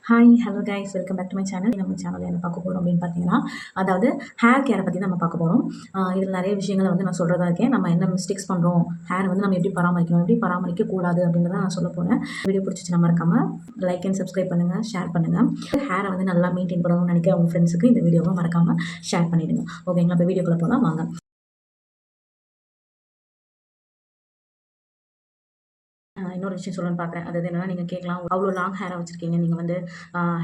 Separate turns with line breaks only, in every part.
Hi hello guys welcome back to my channel. நம்ம சேனலில் என்ன பார்க்க போகிறோம் அப்படின்னு பார்த்தீங்கன்னா, அதாவது ஹேர் கேரை பற்றி நம்ம பார்க்க போகிறோம். இதில் நிறைய விஷயங்களை வந்து நான் சொல்கிறதா இருக்கேன். நம்ம என்ன மிஸ்டேக்ஸ் பண்ணுறோம், ஹேர் வந்து நம்ம எப்படி பராமரிக்கணும், எப்படி பராமரிக்கக்கூடாது அப்படின்றத நான் சொல்ல போகிறேன். வீடியோ பிடிச்சிச்சு மறக்காமல் லைக் அண்ட் சப்ஸ்கிரைப் பண்ணுங்கள், ஷேர் பண்ணுங்கள். ஹேரை வந்து நல்லா மெயின்டைன் பண்ணணும்னு நினைக்கிற உங்கள் ஃப்ரெண்ட்ஸுக்கு இந்த வீடியோவை மறக்காமல் ஷேர் பண்ணிவிடுங்க. ஓகேங்களா? இப்போ வீடியோக்குள்ளே போகலாம் வாங்க. இன்னொரு விஷயம் சொல்லணும்னு பார்க்குறேன். அது என்னன்னா, நீங்கள் கேட்கலாம், அவ்வளோ லாங் ஹேராக வச்சுருக்கீங்க, நீங்கள் வந்து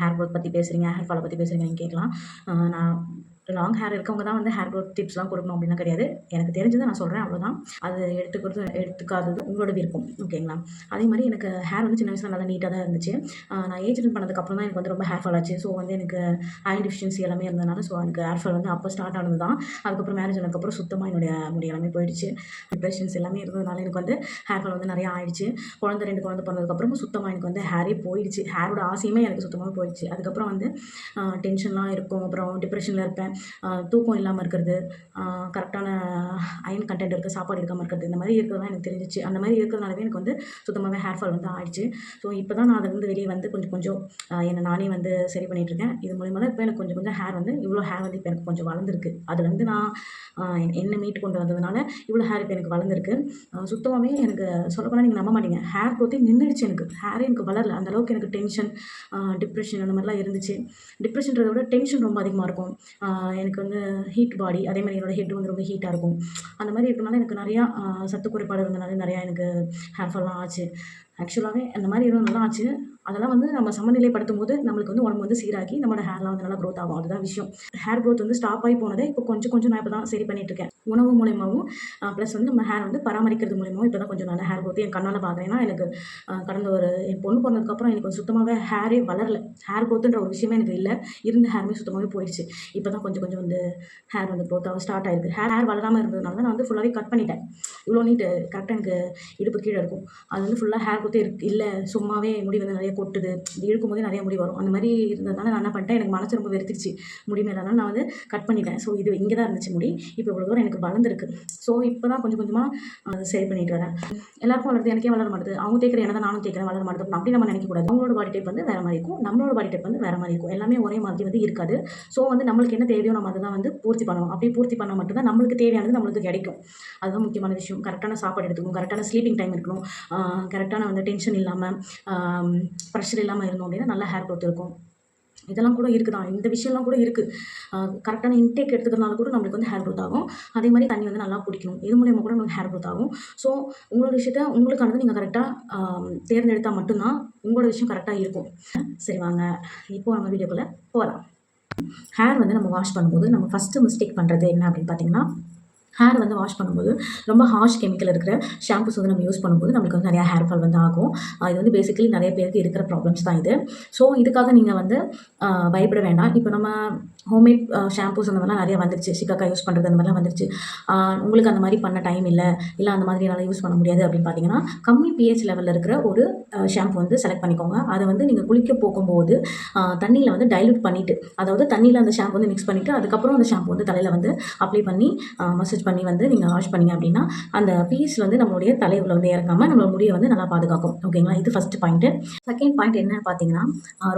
ஹேர் க்ரோத் பற்றி பேசுகிறீங்க, ஹேர் ஃபாலை பற்றி பேசுகிறீங்க, நீங்கள் கேட்கலாம். நான் லாங் ஹேர் இருக்கவங்க தான் வந்து ஹேர் க்ரோத் டிப்ஸ்லாம் கொடுக்கணும் அப்படின்லாம் கிடையாது. எனக்கு தெரிஞ்சதை நான் சொல்கிறேன், அவ்வளோதான். அது எடுத்துக்காதது உங்களோட விருப்பம். ஓகேங்களா? அதே மாதிரி எனக்கு ஹேர் வந்து சின்ன வயசில் நல்லா நீட்டாக தான் இருந்துச்சு. நான் ஏஜ் அட்டன் பண்ணதுக்கப்புறம் தான் எனக்கு வந்து ரொம்ப ஹேர் ஃபால் ஆச்சு. ஸோ வந்து எனக்கு அயர்ன் டெஃபிஷியன்சி எல்லாமே இருந்ததுனால ஸோ எனக்கு ஹேர் ஃபால் வந்து அப்போ ஸ்டார்ட் ஆனது தான். அதுக்கப்புறம் மேரேஜ் ஆனதுக்கப்புறம் சுத்தமாக என்னுடைய முடி எல்லாமே போயிடுச்சு. டிப்ரெஷன்ஸ் எல்லாமே இருந்ததுனால எனக்கு வந்து ஹேர் ஃபால் வந்து நிறையா ஆயிடுச்சு. 2 குழந்தை பிறந்ததுக்கப்புறமும் சுத்தமாக எனக்கு வந்து ஹேரே போயிடுச்சு. ஹேரோட ஆசையுமே எனக்கு சுத்தமாக போயிடுச்சு. அதுக்கப்புறம் வந்து டென்ஷன்லாம் இருக்கும், அப்புறம் டிப்ரெஷனில் இருப்பேன். தூக்கம் இல்லாமல் இருக்கிறது, கரெக்டான அயன் கண்டென்ட் இருக்க சாப்பாடு எடுக்காமல் இருக்கிறது, இந்த மாதிரி இருக்கிறதுலாம் எனக்கு தெரிஞ்சிச்சு. அந்த மாதிரி இருக்கிறதுனாலவே எனக்கு வந்து சுத்தமாகவே ஹேர் ஃபால் வந்து ஆயிடுச்சு. ஸோ இப்போ தான் நான் அதுலேருந்து வெளியே வந்து கொஞ்சம் கொஞ்சம் என்னை நானே வந்து சரி பண்ணிகிட்ருக்கேன். இது மூலிமா தான் இப்போ எனக்கு கொஞ்சம் கொஞ்சம் ஹேர் வந்து இவ்வளோ ஹேர் வந்து இப்போ எனக்கு கொஞ்சம் வளர்ந்துருக்கு. அதுலேருந்து நான் என்னை மீட் கொண்டு வந்ததுனால இவ்வளோ ஹேர் இப்போ எனக்கு வளர்ந்துருக்கு. சுத்தமாகவே எனக்கு சொல்லப்போனால் நீங்கள் நம்ப மாட்டீங்க, ஹேர் க்ரோத்தே நின்றுடுச்சு. எனக்கு ஹேரே எனக்கு வளரல. அந்தளவுக்கு எனக்கு டென்ஷன், டிப்ரெஷன் அந்த மாதிரிலாம் இருந்துச்சு. டிப்ரெஷன்றதை விட டென்ஷன் ரொம்ப அதிகமாக இருக்கும். எனக்கு வந்து ஹீட் பாடி, அதே மாதிரி என்னோடய ஹெட் வந்து ரொம்ப ஹீட்டாக இருக்கும். அந்த மாதிரி இருக்கனால எனக்கு நிறையா சத்து குறைபாடு இருந்தனால நிறையா எனக்கு ஹேர் ஃபால்லாம் ஆச்சு. ஆக்சுவலாகவே அந்த மாதிரி இருந்ததுலாம் ஆச்சு. அதெல்லாம் வந்து நம்ம சமநிலைப்படுத்தும்போது நம்மளுக்கு வந்து உடம்பு வந்து சீராக்கி நம்மளோட ஹேர்லாம் வந்து நல்லா க்ரோத் ஆகும். அதுதான் விஷயம். ஹேர் க்ரோத் வந்து ஸ்டாப் ஆகி போனதே இப்போ கொஞ்சம் கொஞ்சம் நான் இப்போ தான் சரி பண்ணிகிட்ருக்கேன். உணவு மூலியமாகவும் ப்ளஸ் வந்து நம்ம ஹேர் வந்து பராமரிக்கிறது மூலியமாகவும் இப்போ தான் கொஞ்சம் நல்ல ஹேர் க்ரோத் என் கண்ணால் பார்க்குறேன். ஏன்னா எனக்கு கடந்த என் பொண்ணு பிறந்ததுக்கப்புறம் எனக்கு சுத்தமாகவே ஹேரே வளரல. ஹேர் க்ரோத்துன்ற ஒரு விஷயமே எனக்கு இல்லை. இருந்த ஹேருமே சுத்தமாகவே போயிடுச்சு. இப்போ தான் கொஞ்சம் கொஞ்சம் வந்து ஹேர் வந்து க்ரோத் ஆக ஸ்டார்ட் ஆகிருக்கு. ஹேர் வளராமல் இருந்ததுனால தான் நான் வந்து ஃபுல்லாகவே கட் பண்ணிட்டேன். இவ்வளோ நீட்டு கரெக்டாக எனக்கு இடுப்பு கீழே இருக்கும். அது வந்து ஃபுல்லாக ஹேர் க்ரோத்தே இல்லை, சும்மாவே முடி வந்து நிறைய கொட்டுது, இழுக்கும் போதே நிறைய முடி வரும். அந்த மாதிரி இருந்ததுனால நான் என்ன பண்ணிட்டேன், எனக்கு மனசு ரொம்ப வெறுத்துருச்சு முடி மேலே. அதனால் நான் வந்து கட் பண்ணிட்டேன். ஸோ இது இங்கே தான் இருந்துச்சு முடி. இப்போ இவ்வளோ தூரம் எனக்கு வளர்ந்துருக்கு. ஸோ இப்போ தான் கொஞ்சம் கொஞ்சமாக சரி பண்ணிட்டு வரேன். எல்லாருக்கும் வளருது, எனக்கே வளர மாட்டுது. அவங்க தேய்க்கிற என்ன தான் நானும் தேய்க்கிறேன், வளர மாட்டுது. அப்படி நம்ம நினைக்கக்கூடாது. அவங்களோட பாடி டைப் வந்து வேறு மாதிரி இருக்கும், நம்மளோட பாடி டைப் வந்து வேறு மாதிரி இருக்கும். எல்லாமே ஒரே மாதிரி வந்து இருக்காது. ஸோ வந்து நம்மளுக்கு என்ன தேவையோ நம்ம அதை தான் வந்து பூர்த்தி பண்ணணும். அப்படி பூர்த்தி பண்ணால் மட்டும்தான் நம்மளுக்கு தேவையானது நம்மளுக்கு கிடைக்கும். அதுதான் முக்கியமான விஷயம். கரெக்டான சாப்பாடு எடுத்துக்கணும், கரெக்டான ஸ்லீப்பிங் டைம் இருக்கணும், கரெக்டான வந்து டென்ஷன் இல்லாமல் ப்ரெஷர் இல்லாமல் இருந்தோம் அப்படின்னா நல்ல ஹேர் க்ரோத் இருக்கும். இதெல்லாம் கூட இருக்குது தான், இந்த விஷயம்லாம் கூட இருக்குது. கரெக்டான இன்டேக் எடுத்துக்கிறதுனால கூட நம்மளுக்கு வந்து ஹேர் க்ரோத் ஆகும். அதே மாதிரி தண்ணி வந்து நல்லா குடிக்கணும். இது மூலியமாக கூட நம்மளுக்கு ஹேர் க்ரோத் ஆகும். ஸோ உங்களோட விஷயத்த உங்களுக்கானது நீங்கள் கரெக்டாக தேர்ந்தெடுத்தால் மட்டும்தான் உங்களோட விஷயம் கரெக்டாக இருக்கும். சரி வாங்க இப்போது நம்ம வீடியோக்குள்ளே போகலாம். ஹேர் வந்து நம்ம வாஷ் பண்ணும்போது நம்ம ஃபஸ்ட்டு மிஸ்டேக் பண்ணுறது என்ன அப்படின்னு பார்த்தீங்கன்னா, ஹேர் வந்து வாஷ் பண்ணும்போது ரொம்ப ஹார்ஷ் கெமிக்கல் இருக்கிற ஷாம்பூஸ் வந்து நம்ம யூஸ் பண்ணும்போது நம்மளுக்கு வந்து நிறையா ஹேர் ஃபால் வந்து ஆகும். இது வந்து பேசிக்கலி நிறைய பேருக்கு இருக்கிற ப்ராப்ளம்ஸ் தான் இது. ஸோ இதுக்காக நீங்கள் வந்து பயப்பட வேண்டாம். இப்போ நம்ம ஹோம்மேட் ஷாம்பூஸ் அந்த மாதிரிலாம் நிறைய வந்துருச்சு. சிக்காக்கா யூஸ் பண்ணுறது அந்த மாதிரிலாம் வந்துருச்சு. உங்களுக்கு அந்த மாதிரி பண்ண டைம் இல்லை அந்த மாதிரி என்னால் யூஸ் பண்ண முடியாது அப்படின்னு பார்த்தீங்கன்னா, கம்மி பிஹெச் லெவலில் இருக்கிற ஒரு ஷாம்பு வந்து செலக்ட் பண்ணிக்கோங்க. அதை வந்து நீங்கள் குளிக்க போகும்போது தண்ணியில் வந்து டைல்யூட் பண்ணிவிட்டு, அதாவது தண்ணியில் அந்த ஷாம்பு வந்து மிக்ஸ் பண்ணிவிட்டு அதுக்கப்புறம் அந்த ஷாம்பு வந்து தலையில் வந்து அப்ளை பண்ணி மசாஜ் பண்ணி வந்து நீங்கள் வாஷ் பண்ணிங்க அப்படின்னா அந்த பீஸ் வந்து நம்மளுடைய தலையில் வந்து இறங்காமல் நம்மளோட முடியை வந்து நல்லா பாதுகாக்கும். ஓகேங்களா? இது ஃபஸ்ட்டு பாயிண்ட்டு. செகண்ட் பாயிண்ட் என்ன பார்த்தீங்கன்னா,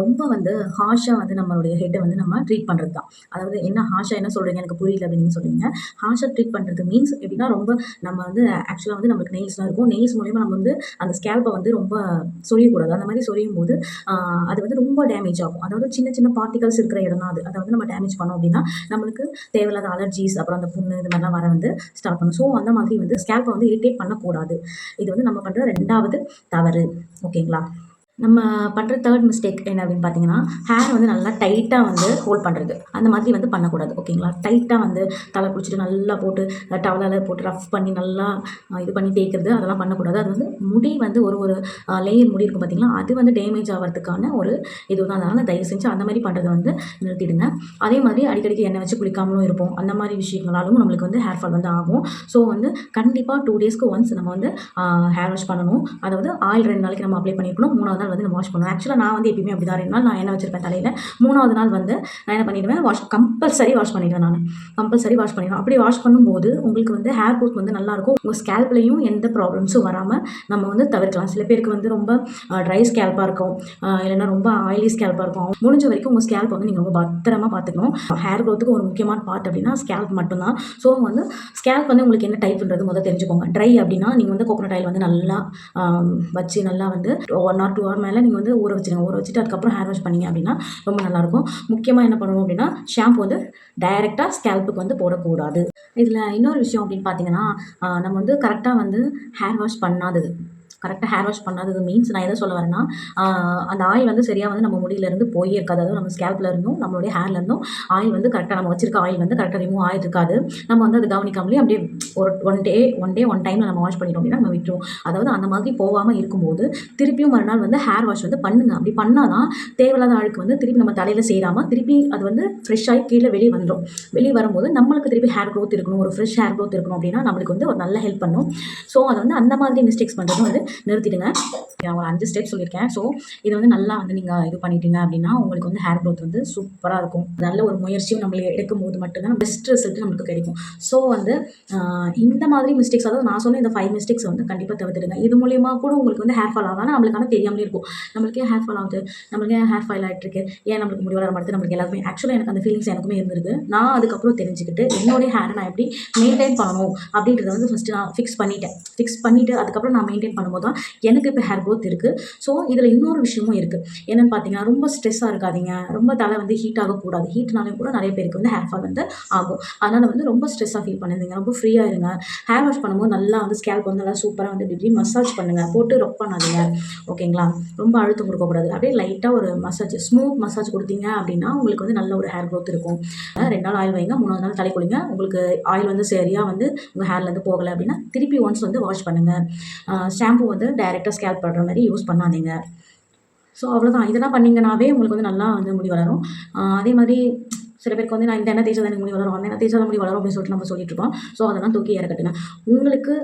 ரொம்ப வந்து ஹார்ஷாக வந்து நம்மளுடைய ஹெட்டை வந்து நம்ம ட்ரீட் பண்ணுறது தான். அதாவது என்ன ஹார்ஷாக என்ன சொல்கிறீங்க, எனக்கு புரியல அப்படின்னு சொல்கிறீங்க. ஹார்ஷாக ட்ரீட் பண்ணுறது மீன்ஸ் எப்படின்னா, ரொம்ப நம்ம வந்து ஆக்சுவலாக வந்து நம்மளுக்கு நெயில்ஸ்லாம் இருக்கும். நெயில்ஸ் மூலிமா நம்ம வந்து அந்த ஸ்கேல்பை வந்து ரொம்ப சொரியக்கூடாது. அந்த மாதிரி சொரியும் போது அது வந்து ரொம்ப டேமேஜ் ஆகும். அதாவது சின்ன சின்ன பார்ட்டிகல்ஸ் இருக்கிற இடம் தான் அது. அதை வந்து நம்ம டேமேஜ் பண்ணோம் அப்படின்னா நம்மளுக்கு தேவையில்லாத அலர்ஜிஸ், அப்புறம் அந்த புண்ணு இது மாதிரிலாம் வர வந்து ஸ்டார்ட் பண்ணும். ஸோ அந்த மாதிரி வந்து ஸ்கேல்பை வந்து இரிட்டேட் பண்ணக்கூடாது. இது வந்து நம்ம பண்ணுற 2வது தவறு. ஓகேங்களா? நம்ம பண்ணுற தேர்ட் மிஸ்டேக் என்ன அப்படின்னு பார்த்தீங்கன்னா, ஹேர் வந்து நல்லா டைட்டாக வந்து ஹோல்ட் பண்ணுறது. அந்த மாதிரி வந்து பண்ணக்கூடாது. ஓகேங்களா? டைட்டாக வந்து தலை பிடிச்சிட்டு நல்லா போட்டு டவலால் போட்டு ரஃப் பண்ணி நல்லா இது பண்ணி தேய்க்கிறது அதெல்லாம் பண்ணக்கூடாது. அது வந்து முடி வந்து ஒரு லேயர் முடி இருக்கும் பார்த்தீங்களா, அது வந்து டேமேஜ் ஆகிறதுக்கான ஒரு இதுதான். அதனால் தயவு செஞ்சு அந்த மாதிரி பண்ணுறதை வந்து நிறுத்திடுங்க. அதே மாதிரி அடிக்கடிக்கு எண்ணெய் வச்சு குளிக்காமலும் இருப்போம். அந்த மாதிரி விஷயங்களாலும் நம்மளுக்கு வந்து ஹேர் ஃபால் வந்து ஆகும். ஸோ வந்து கண்டிப்பாக 2 டேஸ்க்கு ஒன்ஸ் நம்ம வந்து ஹேர் வாஷ் பண்ணணும். அதாவது ஆயில் 2 நாளைக்கு நம்ம அப்ளை பண்ணியிருக்கணும். 3வது நாள் நாள் வந்து நம்ம வாஷ் பண்ணுவோம். ஆக்சுவலாக நான் வந்து எப்பயுமே அப்படி தான் 2 நாள் நான் எண்ணெய் வச்சிருப்பேன் தலையில். 3வது நாள் வந்து நான் என்ன பண்ணிடுவேன், கம்பல்சரி வாஷ் பண்ணிடுவேன் நான். கம்பல்சரி வாஷ் பண்ணிடுவேன். அப்படி வாஷ் பண்ணும்போது உங்களுக்கு வந்து ஹேர் க்ரோத் வந்து நல்லாயிருக்கும். உங்கள் ஸ்கேல்ப்லேயும் எந்த ப்ராப்ளம்ஸும் வராமல் நம்ம வந்து தவிர்க்கலாம். சில பேருக்கு வந்து ரொம்ப ட்ரை ஸ்கேல்பாக இருக்கும், இல்லைன்னா ரொம்ப ஆயிலி ஸ்கேல்பாக இருக்கும். முடிஞ்ச வரைக்கும் உங்கள் ஸ்கேல்ப் வந்து நீங்கள் ரொம்ப பத்திரமா பார்த்துக்கணும். ஹேர் க்ரோத்துக்கு ஒரு முக்கியமான பார்ட் அப்படின்னா ஸ்கேல்ப் மட்டும்தான். ஸோ வந்து ஸ்கேல்ப் வந்து உங்களுக்கு என்ன டைப்ன்றது முதல்ல தெரிஞ்சுக்கோங்க. ட்ரை அப்படின்னா நீங்கள் வந்து கோகோனட் ஆயில் வந்து நல்லா வச்சு நல்லா வந்து 1 or 2 hour மேலே நீங்கள் வந்து ஊற வச்சுருங்க. ஊற வச்சுட்டு அதுக்கப்புறம் ஹேர் வாஷ் பண்ணிங்க அப்படின்னா ரொம்ப நல்லாயிருக்கும். முக்கியமாக என்ன பண்ணணும் அப்படின்னா ஷாம்பு வந்து டைரெக்டாக ஸ்கேல்ப்புக்கு வந்து போடக்கூடாது. இதில் இன்னொரு விஷயம் அப்படின்னு பார்த்தீங்கன்னா, நம்ம வந்து கரெக்டாக வந்து ஹேர் வாஷ் பண்ணாதது. கரெக்டாக ஹேர் வாஷ் பண்ணாதது மீன்ஸ் நான் எதை சொல்ல வரேன்னா, அந்த ஆயில் வந்து சரியாக வந்து நம்ம முடியிலேருந்து போயே இருக்காது. அதாவது நம்ம ஸ்கேல்ப்ல இருந்தும் நம்மளுடைய ஹேர்ல இருந்தும் ஆயில் வந்து கரெக்டாக நம்ம வச்சிருக்க ஆயில் வந்து கரெக்டாக ரிமூவ் ஆகிருக்காது. நம்ம வந்து அது கவனிக்காமலே அப்படியே ஒரு ஒன் டைமில் நம்ம வாஷ் பண்ணிட்டோம் அப்படின்னா நம்ம விட்டுருவோம். அதாவது அந்த மாதிரி போகாமல் இருக்கும்போது திருப்பியும் மறுநாள் வந்து ஹேர் வாஷ் வந்து பண்ணுங்க. அப்படி பண்ணால் தான் தேவையில்லாத அழுக்கு வந்து திருப்பி நம்ம தலையில் சேராமல் திருப்பி அது வந்து ஃப்ரெஷ்ஷாகி கீழே வெளியே வந்துடும். வெளியே வரும்போது நம்மளுக்கு திருப்பி ஹேர் க்ரோத் இருக்கணும், ஒரு ஃப்ரெஷ் ஹேர் க்ரோத் இருக்கணும் அப்படின்னா நம்மளுக்கு வந்து ஒரு நல்ல ஹெல்ப் பண்ணும். ஸோ அதை வந்து அந்த மாதிரி மிஸ்டேக்ஸ் பண்ணுறதும் வந்து நிறுத்திடுங்க. நான் ஒரு 5 ஸ்டெப் சொல்லியிருக்கேன். ஸோ இது வந்து நல்லா வந்து நீங்கள் இது பண்ணிட்டீங்க அப்படின்னா உங்களுக்கு வந்து ஹேர் க்ரோத் வந்து சூப்பராக இருக்கும். நல்ல ஒரு முயற்சியும் நம்மள எடுக்கும்போது மட்டும்தான் பெஸ்ட் ரிசல்ட் நம்மளுக்கு கிடைக்கும். ஸோ வந்து இந்த மாதிரி மிஸ்டேக்ஸ், அதாவது நான் சொன்ன இந்த 5 மிஸ்டேக்ஸ் வந்து கண்டிப்பாக தவிர்த்துடுங்க. இது மூலியமாக கூட உங்களுக்கு வந்து ஹேர் ஃபால் ஆகலாம். நம்மளுக்கான தெரியாமலே இருக்கும். நம்மளுக்கு ஏன் ஹேர் ஃபால் ஆகுது, நம்மளுக்கு ஏன் ஹேர் ஃபால் ஆகிட்டுருக்கு, ஏன் நம்மளுக்கு முடி வளர மாட்டேது, நம்மளுக்கு எல்லாருமே ஆக்சுவலாக எனக்கு அந்த ஃபீலிங்ஸ் எனக்குமே இருந்திருக்கு. நான் அதுக்கப்புறம் தெரிஞ்சுக்கிட்டு என்னுடைய ஹேரை நான் எப்படி மெயின்டைன் பண்ணணும் அப்படின்றத வந்து ஃபஸ்ட்டு நான் ஃபிக்ஸ் பண்ணிவிட்டு அதுக்கப்புறம் நான் மெயின்டைன் பண்ணும்போது தான் எனக்கு இப்போ ஹேர் க்ரோத் இருக்குது. ஸோ இதில் இன்னொரு விஷயமும் இருக்குது. என்னென்னு பார்த்தீங்கன்னா, ரொம்ப ஸ்ட்ரெஸ்ஸாக இருக்காதீங்க. ரொம்ப தலை வந்து ஹீட் ஆகக்கூடாது. ஹீட்னாலையும் கூட நிறைய பேருக்கு வந்து ஹேர் ஃபால் வந்து ஆகும். அதனால் வந்து ரொம்ப ஸ்ட்ரெஸ்ஸாக ஃபீல் பண்ணாதீங்க. ரொம்ப ஃப்ரீயாக இருங்க. ஹேர் வாஷ் பண்ணும்போது நல்லா வந்து ஸ்கேல்ப் வந்து நல்லா சூப்பராக வந்து இப்படி மசாஜ் பண்ணுங்கள். போட்டு ரொப் பண்ணாதீங்க. ஓகேங்களா? ரொம்ப அழுத்தம் கொடுக்கக்கூடாது. அப்படியே லைட்டாக ஒரு மசாஜ், ஸ்மூத் மசாஜ் கொடுத்தீங்க அப்படின்னா உங்களுக்கு வந்து நல்ல ஒரு ஹேர் க்ரோத் இருக்கும். 2 நாள் ஆயில் வைங்க, 3வது நாள் தலை குளிங்க. உங்களுக்கு ஆயில் வந்து சரியாக வந்து உங்கள் ஹேர்லேருந்து போகலை அப்படின்னா திருப்பி ஒன்ஸ் வந்து வாஷ் பண்ணுங்கள். ஷாம்பு வந்து டைரெக்டாக ஸ்கேல்ப் படுற மாதிரி யூஸ் பண்ணாதீங்க. ஸோ அவ்வளோதான். இதெல்லாம் பண்ணிங்கனாவே உங்களுக்கு வந்து நல்லா வந்து முடி வளரும். அதே மாதிரி சில பேருக்கு வந்து நான் இந்த எண்ணெய் தேய்ச்சா தான் எனக்கு முடி வளரும், அந்த எண்ணெய் தேய்ச்சா தான் முடி வளரும் அப்படின்னு சொல்லிட்டு நம்ம சொல்லிட்டு இருக்கோம். ஸோ அதெல்லாம் தூக்கி இறக்கட்டுங்க. உங்களுக்கு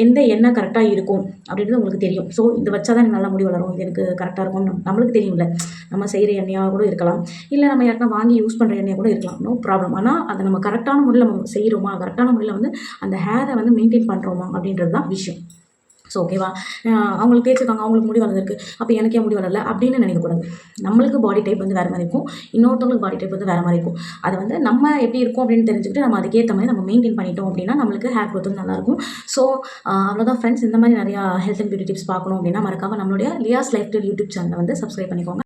எந்த எண்ணெய் கரெக்டாக இருக்கும் அப்படின்றது உங்களுக்கு தெரியும். ஸோ இது வச்சா தான் எனக்கு நல்லா முடி வளரும், இது எனக்கு கரெக்டாக இருக்கும்னு நம்மளுக்கு தெரியும்ல. நம்ம செய்கிற எண்ணெயாக கூட இருக்கலாம், இல்லை நம்ம யாருன்னா வாங்கி யூஸ் பண்ணுற எண்ணெயாக கூட இருக்கலாம். No problem. ஆனால் அதை நம்ம கரெக்டான முறையில் நம்ம செய்கிறோமா, கரெக்டான முறையில் வந்து அந்த ஹேரை வந்து மெயின்டைன் பண்ணுறோமா அப்படின்றது தான் விஷயம். ஸோ ஓகேவா? அவங்களுக்கு தேய்ச்சிருக்காங்க, அவங்களுக்கு முடி வளர்ந்துருக்கு, அப்போ எனக்கு ஏன் முடி வளரல அப்படின்னு நினைக்கக்கூடாது. நம்மளுக்கு பாடி டைப் வந்து வேறு மாதிரி இருக்கும், இன்னொருத்தவங்களுக்கு பாடி டைப் வந்து வேறு மாதிரி இருக்கும். அது வந்து நம்ம எப்படி இருக்கும் அப்படின்னு தெரிஞ்சுக்கிட்டு நம்ம அதுக்கேற்ற மாதிரி நம்ம மெயின்டைன் பண்ணிட்டோம் அப்படின்னா நம்மளுக்கு ஹேர் க்ரோத் வந்து நல்லாயிருக்கும். ஸோ அவ்வளோதான் ஃப்ரெண்ட்ஸ். இந்த மாதிரி நிறையா ஹெல்த் அண்ட் பியூட்டி டிப்ஸ் பார்க்கணும் அப்படின்னா மறக்காமல் நம்மளுடைய லியாஸ் லைஃப் ஸ்டைல் யூடியூப் சேனலை வந்து சப்ஸ்கிரைப் பண்ணிக்கோங்க.